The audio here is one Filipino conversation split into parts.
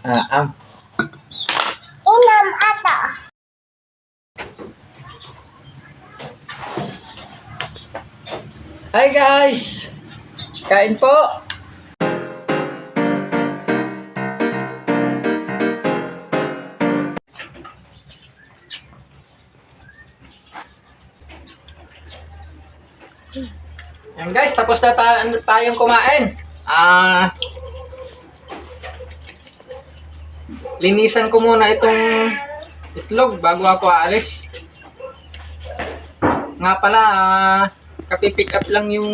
Ah, Inam ata. Hi guys! Kain po! Yan guys, tapos na tayong kumain. Linisan ko muna itong itlog bago ako aalis. Nga pala, kapipick up lang yung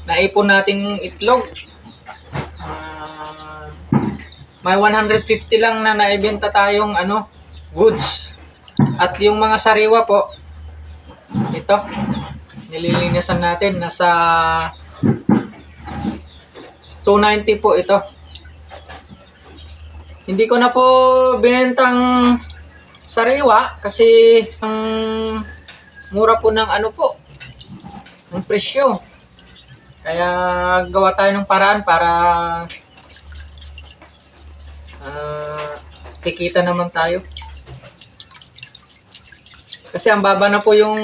naipon nating itlog. May 150 lang na naibenta tayong goods. At yung mga sariwa po, ito, nililinisan natin. Nasa 290 po ito. Hindi ko na po binentang sariwa kasi ang mura po ng ng presyo. Kaya gawa tayo ng paraan para kikita naman tayo. Kasi ang baba na po yung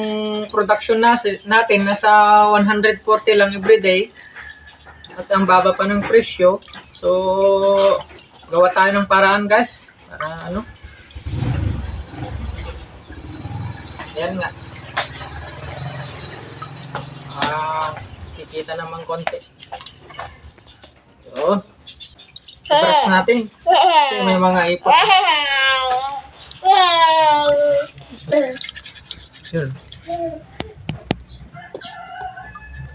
production natin, nasa 140 lang everyday. At ang baba pa ng presyo. So, gawa tayo ng paraan guys. Para yan nga. Kikita naman konti. Yun. I-brush natin. Kasi may mga ipot. Yun.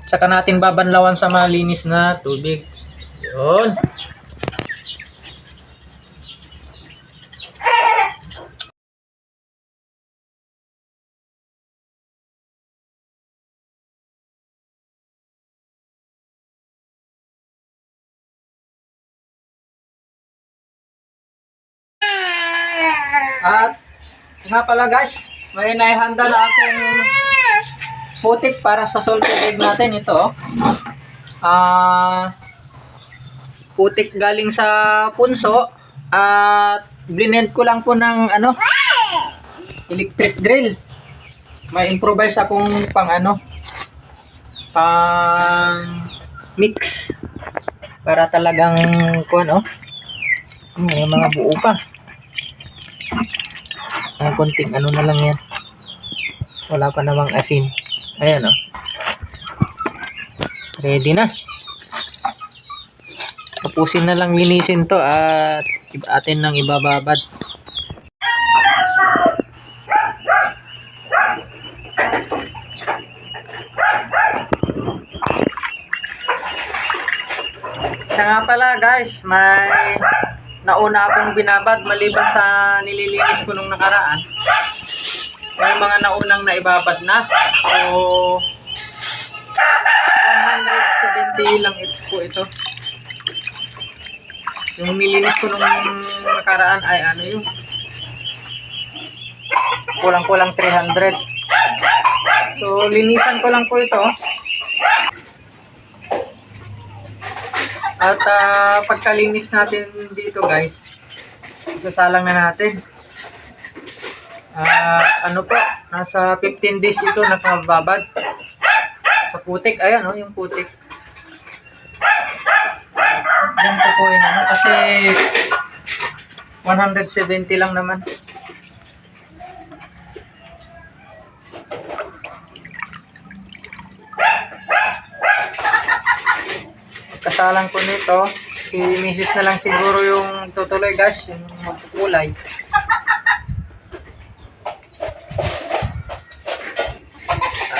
Tsaka natin babanlawan sa malinis na tubig. Yun. At nga pala guys, may naihanda na akong putik para sa salted egg natin. Ito putik galing sa punso at blend ko lang po ng electric grill. May improvise akong pang mix para talagang may mga buo pa. Konting na lang yan. Wala pa namang asin. Ayan ready na. Tapusin na lang linisin to at atin nang ibababad. Siya nga pala guys, may nauna akong binabad maliban sa nililinis ko nung nakaraan. May mga naunang naibabad na. So 170 lang po ito. Yung nilinis ko nung nakaraan ay yung kulang-kulang 300. So linisan ko lang po ito. At pagkalinis natin dito guys, isasalang na natin. Nasa 15 days ito nakababad sa putik. Ayan yung putik. Yan po yun kasi 170 lang naman. Kasalan ko nito, si Mrs. na lang siguro yung tutuloy guys, yung magkukulay.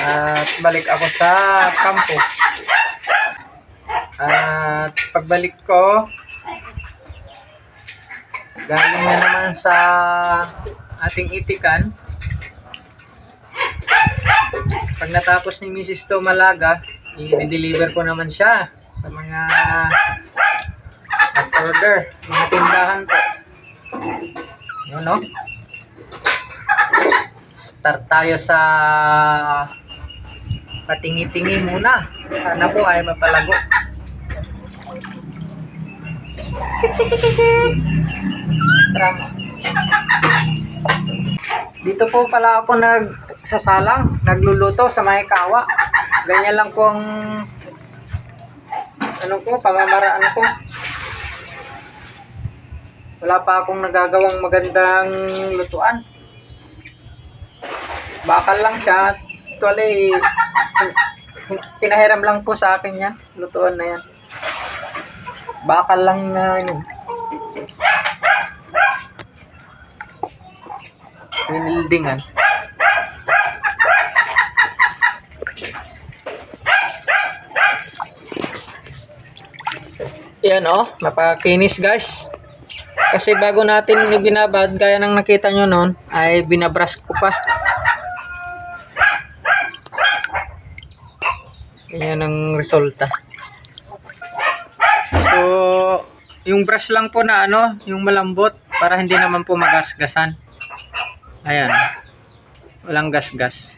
At balik ako sa kampo. At pagbalik ko, galing na naman sa ating itikan. Pag natapos ni Mrs. to malaga, i-deliver ko naman siya sa mga order, mga tindahan po. Yun start tayo sa patingi-tingi muna. Sana po ay mapalago. Extra mo. Dito po pala ako nagsasalang, nagluluto sa may kawa. Ganyan lang po ang pamamaraan ko. Wala pa akong nagagawang magandang lutuan. Bakal lang siya. Actually, pinahiram lang po sa akin yan. Lutuan na yan. Bakal lang na yun. Winildingan. Yan napakinis guys. Kasi bago natin ibinabad, gaya ng nakita nyo noon, ay binabrush ko pa. Yan ang resulta. So, yung brush lang po na yung malambot para hindi naman po magasgasan. Ayan. Walang gasgas.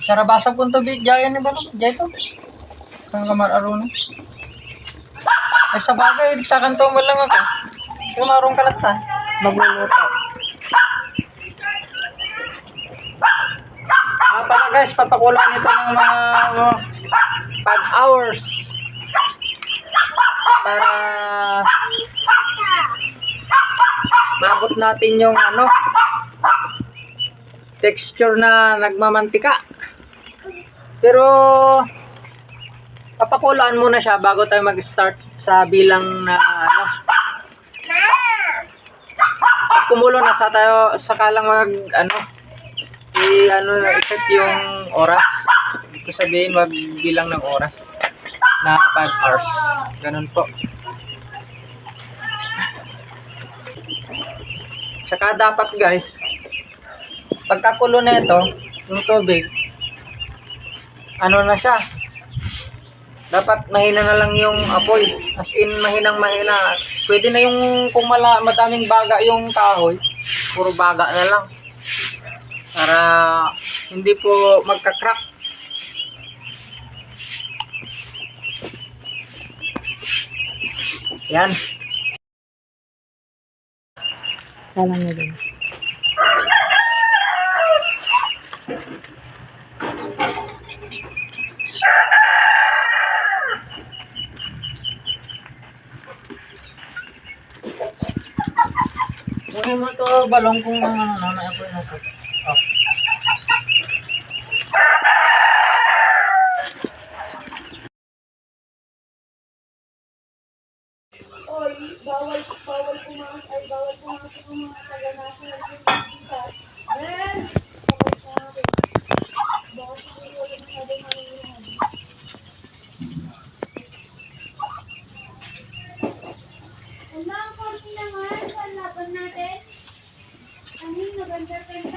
Sarabasa kung tubig, jaya ni Balong, jaya to. Kang kamar arun. Ay sa bagay, takan to lang ako. Kumarong kalata, magluluto. Pala guys, papakulan ito ng mga 5 hours. Para maabot natin yung texture na nagmamantika. Pero papakulaan muna siya bago tayo mag-start sa bilang na Pag kumulo na saka lang i-set yung oras. Ito sabihin bilang ng oras na 5 hours. Ganun po. Tsaka dapat guys, pagkakulo na ito, yung tubig, na siya, dapat mahina na lang yung apoy, as in mahina. Pwede na yung kung madaming baga yung kahoy, puro baga na lang para hindi po magka-crack. Yan, Salang na din. kunin mo to Balong kung na-apoy na to. Bawal pumasok ng mga taga-national politika. Bawal masyadong mangyayari. Ang mga korte naman sa laban natin. Ano yung November 10